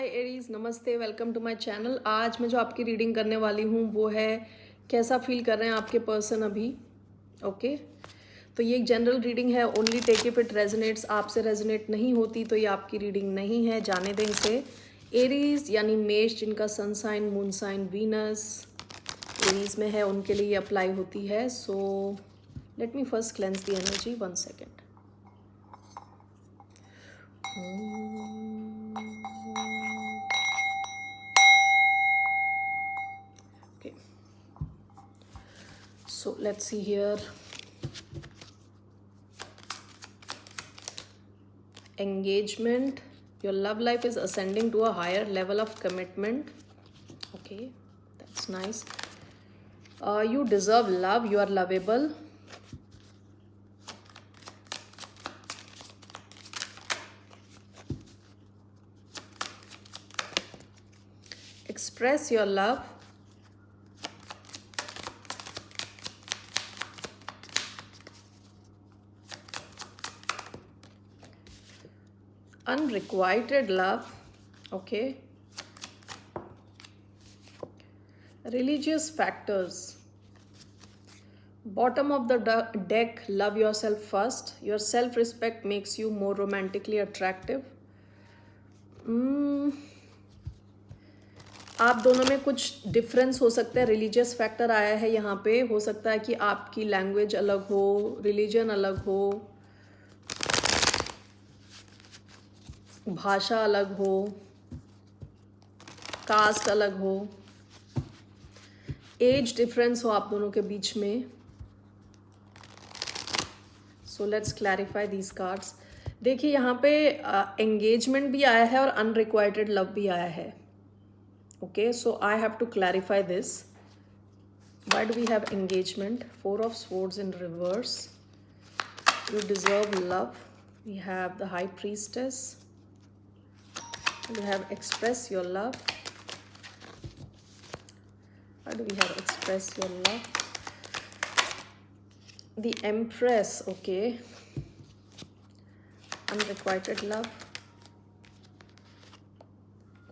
हाय Aries, नमस्ते, welcome to my channel. आज मैं जो आपकी रीडिंग करने वाली हूँ वो है कैसा फील कर रहे हैं आपके पर्सन अभी। ओके, तो ये एक जनरल रीडिंग है। Only take if it resonates. आपसे रेजोनेट नहीं होती तो ये आपकी रीडिंग नहीं है, जाने दें इसे। एरीज यानी मेष, जिनका sun sign, moon sign Venus Aries में है, उनके लिए अप्लाई होती है। So let me first cleanse the energy. 1 second. Okay, so let's see here. Engagement. Your love life is ascending to a higher level of commitment. Okay, that's nice. You deserve love. You are lovable. Express your love. Unrequited love. Okay. Religious factors. Bottom of the deck, love yourself first. Your self-respect makes you more romantically attractive. आप दोनों में कुछ difference हो सकता है। Religious factor आया है यहाँ पे। हो सकता है कि आपकी लैंग्वेज अलग हो, रिलीजन अलग हो, भाषा अलग हो, कास्ट अलग हो, एज डिफरेंस हो आप दोनों के बीच में। So let's clarify these cards. देखिए यहाँ पे एंगेजमेंट भी आया है और अनरिक्वाइटेड लव भी आया है। Okay, so I have to clarify this. Why do we have engagement? 4 of Swords in reverse. You deserve love. We have the High Priestess. We have express your love. Why do we have express your love? The Empress. Okay. Unrequited love.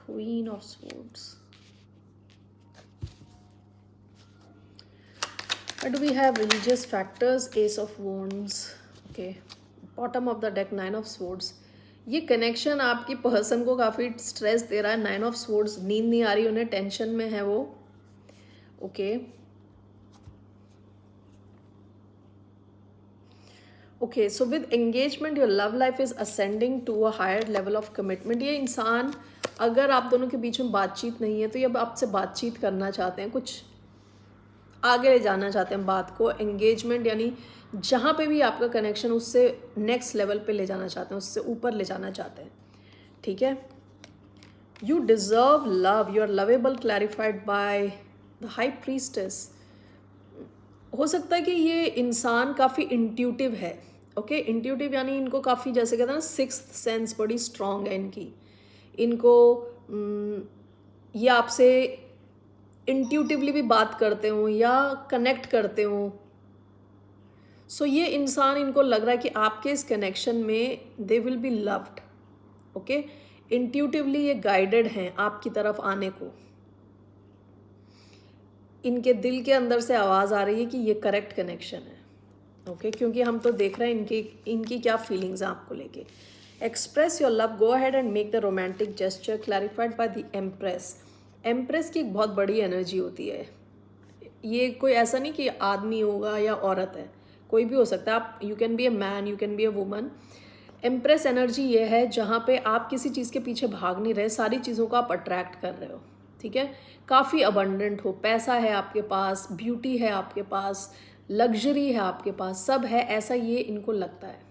Queen of Swords. Why do we have religious factors? Ace of Wands. Okay. Bottom of the deck, 9 of Swords. ये connection आपकी person को काफ़ी stress दे रहा है। 9 of Swords, नींद नहीं आ रही उन्हें, टेंशन में है वो। Okay okay, so with engagement your love life is ascending to a higher level of commitment. ये इंसान, अगर आप दोनों के बीच में बातचीत नहीं है तो ये अब आपसे बातचीत करना चाहते हैं, कुछ आगे ले जाना चाहते हैं बात को। एंगेजमेंट यानी जहाँ पे भी आपका कनेक्शन, उससे नेक्स्ट लेवल पे ले जाना चाहते हैं, उससे ऊपर ले जाना चाहते हैं। ठीक है। You deserve love, you are lovable, clarified by the high priestess. हो सकता है कि ये इंसान काफ़ी इंट्यूटिव है। ओके, इंट्यूटिव यानी इनको काफ़ी, जैसे कहते हैं ना, सिक्स्थ सेंस बड़ी स्ट्रांग है इनकी। इनको ये आपसे इंट्यूटिवली भी बात करते हो या कनेक्ट करते हो। सो ये इंसान, इनको लग रहा है कि आपके इस कनेक्शन में they will be loved. Okay, intuitively ये गाइडेड हैं आपकी तरफ आने को। इनके दिल के अंदर से आवाज़ आ रही है कि ये करेक्ट कनेक्शन है। ओके, क्योंकि हम तो देख रहे हैं इनकी क्या फीलिंग्स हैं आपको लेके। Express your love, go ahead and make the romantic gesture, clarified by the empress. Empress की एक बहुत बड़ी एनर्जी होती है। ये कोई ऐसा नहीं कि आदमी होगा या औरत है, कोई भी हो सकता है। आप, you can be a man, you can be a woman. Empress energy ये है जहाँ पे आप किसी चीज़ के पीछे भाग नहीं रहे, सारी चीज़ों को आप अट्रैक्ट कर रहे हो। ठीक है, काफ़ी अबंडेंट हो, पैसा है आपके पास, ब्यूटी है आपके पास, लग्जरी है आपके पास, सब है, ऐसा ये इनको लगता है।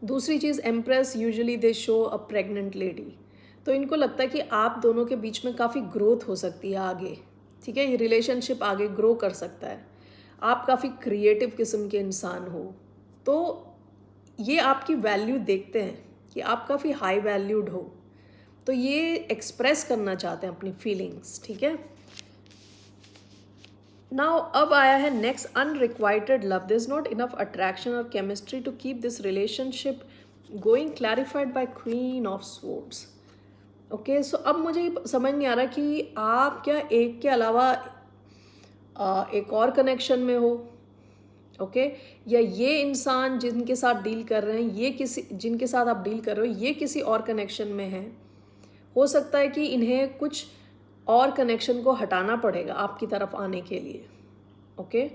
दूसरी चीज़, empress usually they show a pregnant lady. तो इनको लगता है कि आप दोनों के बीच में काफ़ी ग्रोथ हो सकती है आगे। ठीक है, ये रिलेशनशिप आगे ग्रो कर सकता है। आप काफ़ी क्रिएटिव किस्म के इंसान हो, तो ये आपकी वैल्यू देखते हैं कि आप काफ़ी हाई वैल्यूड हो, तो ये एक्सप्रेस करना चाहते हैं अपनी फीलिंग्स। ठीक है। नाउ अब आया है next, unrequited love. This is not enough attraction और chemistry to keep this relationship going, clarified by queen of swords. Okay, so अब मुझे समझ नहीं आ रहा कि आप क्या एक के अलावा एक और कनेक्शन में हो, ओके या ये इंसान जिनके साथ डील कर रहे हैं, ये किसी जिनके साथ आप डील कर रहे हो ये किसी और कनेक्शन में है। हो सकता है कि इन्हें कुछ और कनेक्शन को हटाना पड़ेगा आपकी तरफ आने के लिए, ओके।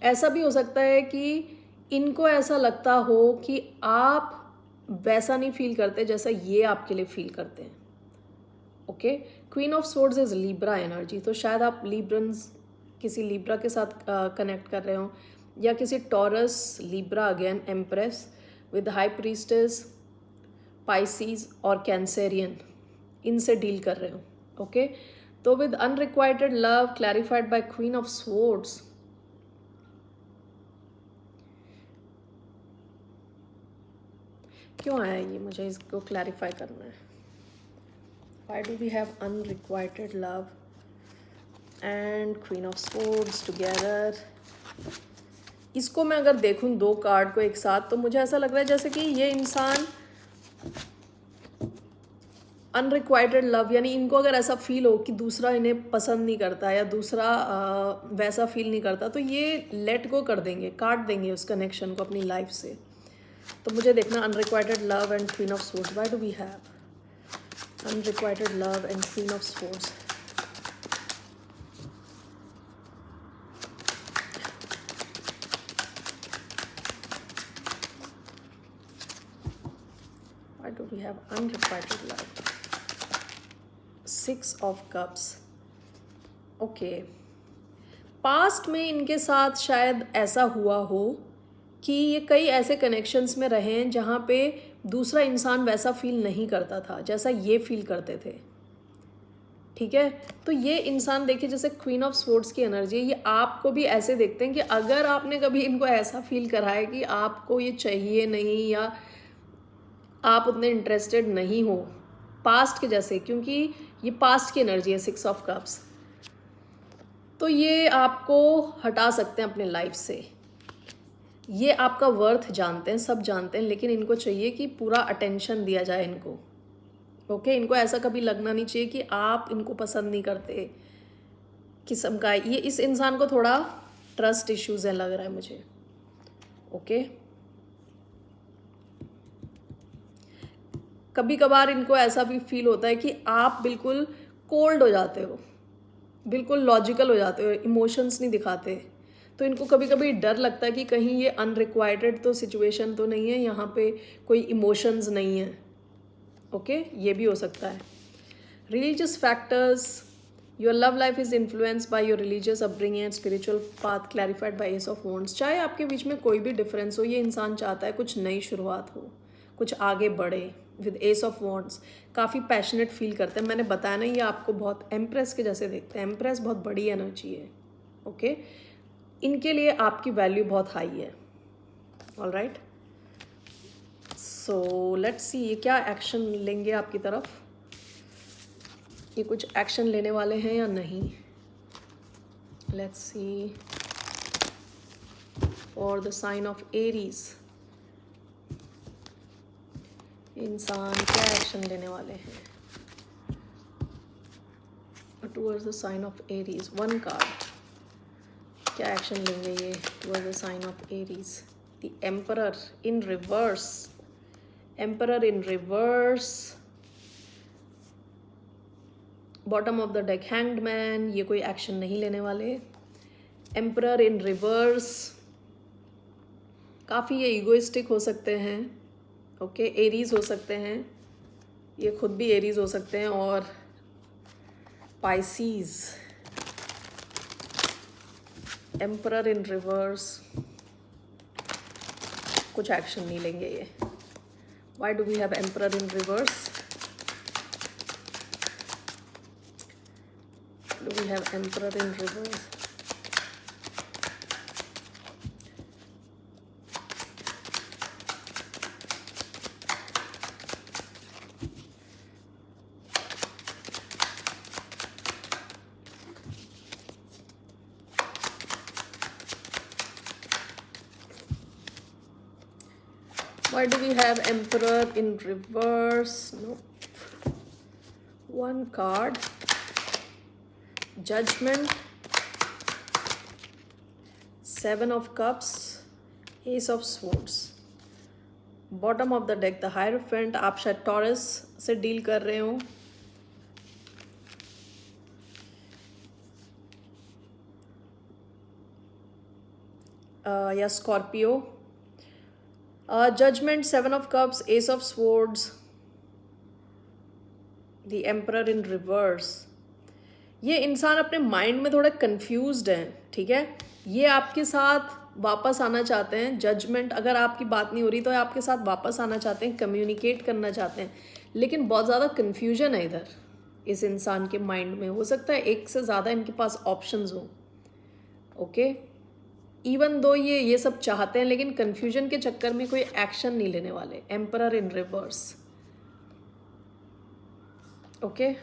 ऐसा भी हो सकता है कि इनको ऐसा लगता हो कि आप वैसा नहीं फील करते जैसा ये आपके लिए फील करते हैं, okay. Queen of swords is Libra energy, तो शायद आप लिब्रन्स किसी लिब्रा के साथ कनेक्ट कर रहे हो, या किसी Taurus, Libra again, empress with high priestess, Pisces और कैंसेरियन, इनसे डील कर रहे हो, ओके। तो with unrequited love clarified by queen of swords, क्यों आया ये, मुझे इसको क्लैरिफाई करना है। Why do we have unrequited love and Queen of Swords together? इसको मैं अगर देखूं दो कार्ड को एक साथ, तो मुझे ऐसा लग रहा है जैसे कि ये इंसान अनरिक्वाइटेड लव, यानी इनको अगर ऐसा फील हो कि दूसरा इन्हें पसंद नहीं करता या दूसरा वैसा फील नहीं करता, तो ये लेट गो कर देंगे, काट देंगे उस कनेक्शन को अपनी लाइफ से। तो मुझे देखना unrequited love and queen of swords, why do we have unrequited love and queen of swords? Why do we have unrequited love? Six of cups. Okay, past में इनके साथ शायद ऐसा हुआ हो कि ये कई ऐसे कनेक्शंस में रहे हैं जहाँ पे दूसरा इंसान वैसा फील नहीं करता था जैसा ये फील करते थे, ठीक है। तो ये इंसान देखिए, जैसे क्वीन ऑफ स्वॉर्ड्स की एनर्जी है, ये आपको भी ऐसे देखते हैं कि अगर आपने कभी इनको ऐसा फील कराया कि आपको ये चाहिए नहीं या आप उतने इंटरेस्टेड नहीं हो पास्ट के जैसे, क्योंकि ये पास्ट की एनर्जी है, सिक्स ऑफ कप्स, तो ये आपको हटा सकते हैं अपने लाइफ से। ये आपका वर्थ जानते हैं, सब जानते हैं, लेकिन इनको चाहिए कि पूरा अटेंशन दिया जाए इनको, ओके। इनको ऐसा कभी लगना नहीं चाहिए कि आप इनको पसंद नहीं करते किस्म का। ये इस इंसान को थोड़ा ट्रस्ट इश्यूज है लग रहा है मुझे, ओके। कभी कभार इनको ऐसा भी फील होता है कि आप बिल्कुल कोल्ड हो जाते हो, बिल्कुल लॉजिकल हो जाते हो, इमोशंस नहीं दिखाते। तो इनको कभी कभी डर लगता है कि कहीं ये अनरिक्वाइटेड तो सिचुएशन तो नहीं है, यहाँ पे कोई इमोशंस नहीं है, ओके। ये भी हो सकता है। Religious factors, your love life is influenced by your religious upbringing and spiritual path clarified by S of wands. चाहे आपके बीच में कोई भी डिफरेंस हो, ये इंसान चाहता है कुछ नई शुरुआत हो, कुछ आगे बढ़े। विद एस ऑफ वॉन्ड्स काफ़ी पैशनेट फील करते हैं, मैंने बताया ना, ये आपको बहुत एम्प्रेस के जैसे देखते हैं। एम्प्रेस बहुत बड़ी एनर्जी है, ओके। इनके लिए आपकी वैल्यू बहुत हाई है, all right. So let's see ये क्या एक्शन लेंगे आपकी तरफ, ये कुछ एक्शन लेने वाले हैं या नहीं। Let's see for the sign of Aries, इंसान क्या एक्शन लेने वाले हैं towards the sign of Aries. One card, क्या एक्शन लेंगे ये towards the sign of Aries. The emperor in reverse, emperor in reverse, bottom of the deck hanged man, ये कोई एक्शन नहीं लेने वाले। एम्परर इन रिवर्स, काफ़ी ये ईगोइस्टिक हो सकते हैं, ओके। एरीज हो सकते हैं, ये खुद भी एरीज हो सकते हैं, और पाइसीज। एम्परर इन रिवर्स, कुछ एक्शन नहीं लेंगे ये। Why do we have emperor in reverse? Do we have emperor in reverse? Why do we have emperor in reverse? No. one card, Judgment, 7 of Cups, Ace of Swords. Bottom of the deck the hierophant. आप शायद Taurus से deal कर रहे हो. या Scorpio. Judgement, 7 of cups, ace of swords, the emperor in reverse. ये इंसान अपने माइंड में थोड़ा कंफ्यूज्ड है. ठीक है, ये आपके साथ वापस आना चाहते हैं. जजमेंट, अगर आपकी बात नहीं हो रही तो आपके साथ वापस आना चाहते हैं, कम्युनिकेट करना चाहते हैं, लेकिन बहुत ज़्यादा कन्फ्यूजन है इधर इस इंसान के माइंड में. हो सकता है एक से ज़्यादा इनके पास ऑप्शंस हो. ओके, इवन दो ये सब चाहते हैं, लेकिन कन्फ्यूजन के चक्कर में कोई एक्शन नहीं लेने वाले. Emperor in reverse. Okay,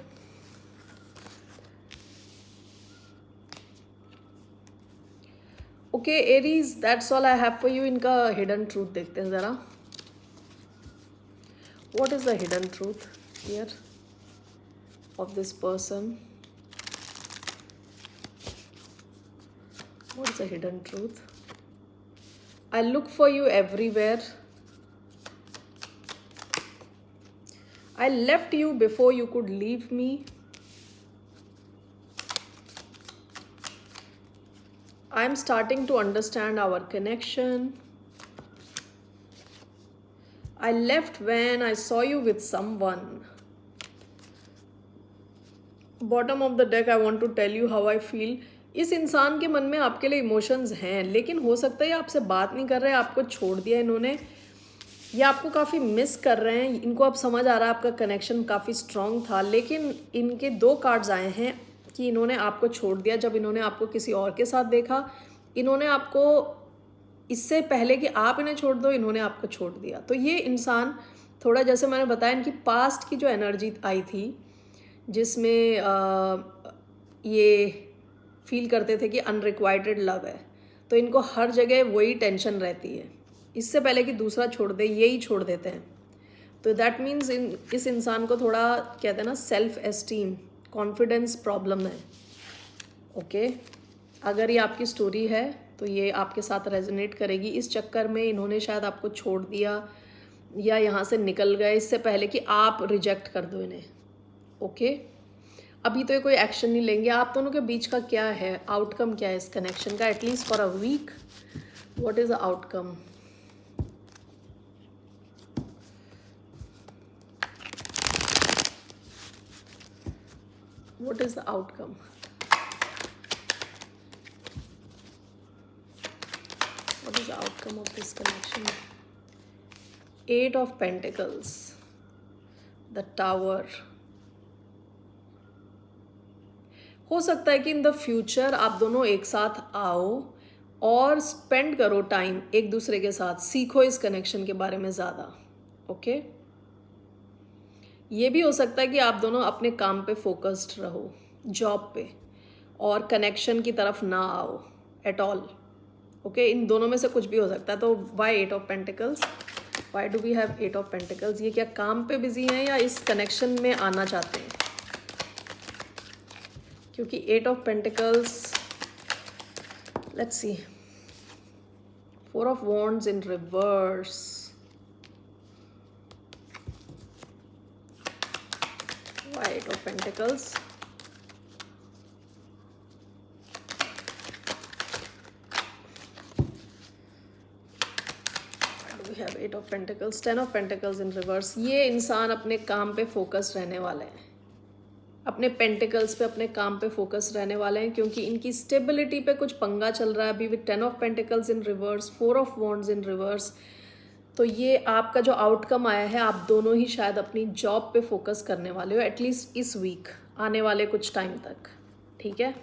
okay Aries, that's all I have for you. इनका हिडन ट्रूथ देखते हैं ज़रा. What is the hidden truth here of this person? What is the hidden truth? I look for you everywhere. I left you before you could leave me. I'm starting to understand our connection. I left when I saw you with someone. Bottom of the deck, I want to tell you how I feel. इस इंसान के मन में आपके लिए emotions हैं, लेकिन हो सकता है आपसे बात नहीं कर रहे, आपको छोड़ दिया इन्होंने, या आपको काफ़ी मिस कर रहे हैं. इनको अब समझ आ रहा है आपका कनेक्शन काफ़ी स्ट्रॉन्ग था, लेकिन इनके 2 कार्ड्स आए हैं कि इन्होंने आपको छोड़ दिया. जब इन्होंने आपको किसी और के साथ देखा, इन्होंने आपको, इससे पहले कि आप इन्हें छोड़ दो, इन्होंने आपको छोड़ दिया. तो ये इंसान थोड़ा, जैसे मैंने बताया, इनकी पास्ट की जो एनर्जी आई थी, जिसमें ये फील करते थे कि अनरिक्वाइटेड लव है, तो इनको हर जगह वही टेंशन रहती है. इससे पहले कि दूसरा छोड़ दे, यही छोड़ देते हैं. तो दैट मीन्स इस इंसान को थोड़ा, कहते हैं ना, सेल्फ एस्टीम, कॉन्फिडेंस प्रॉब्लम है. ओके, अगर ये आपकी स्टोरी है तो ये आपके साथ रेजोनेट करेगी. इस चक्कर में इन्होंने शायद आपको छोड़ दिया या यहाँ से निकल गए इससे पहले कि आप रिजेक्ट कर दो इन्हें. ओके, अभी तो ये कोई एक्शन नहीं लेंगे. आप दोनों के बीच का क्या है, आउटकम क्या है इस कनेक्शन का, at least for a week? What is the outcome? What is the outcome? What is the outcome of this connection? 8 of pentacles, the tower. हो सकता है कि इन द फ्यूचर आप दोनों एक साथ आओ और स्पेंड करो टाइम एक दूसरे के साथ, सीखो इस कनेक्शन के बारे में ज़्यादा. ओके, ये भी हो सकता है कि आप दोनों अपने काम पे फोकस्ड रहो, जॉब पे, और कनेक्शन की तरफ ना आओ एट ऑल. ओके, इन दोनों में से कुछ भी हो सकता है. तो why 8 of pentacles? Why do we have 8 of pentacles? ये क्या काम पे बिजी हैं या इस कनेक्शन में आना चाहते हैं? क्योंकि 8 of pentacles, let's see, 4 of wands in reverse, why 8 of pentacles? Why do we have 8 of pentacles? 10 of pentacles in reverse. ये इंसान अपने काम पे फोकस रहने वाले हैं, अपने पेंटिकल्स पे, अपने काम पे फोकस रहने वाले हैं, क्योंकि इनकी स्टेबिलिटी पे कुछ पंगा चल रहा है अभी with 10 of pentacles in reverse, 4 of wands in reverse. तो ये आपका जो आउटकम आया है, आप दोनों ही शायद अपनी जॉब पे फोकस करने वाले हो, एटलीस्ट इस वीक, आने वाले कुछ टाइम तक. ठीक है,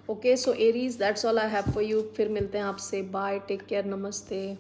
okay. So Aries, that's all I have for you. फिर मिलते हैं आपसे. बाय, टेक केयर, नमस्ते.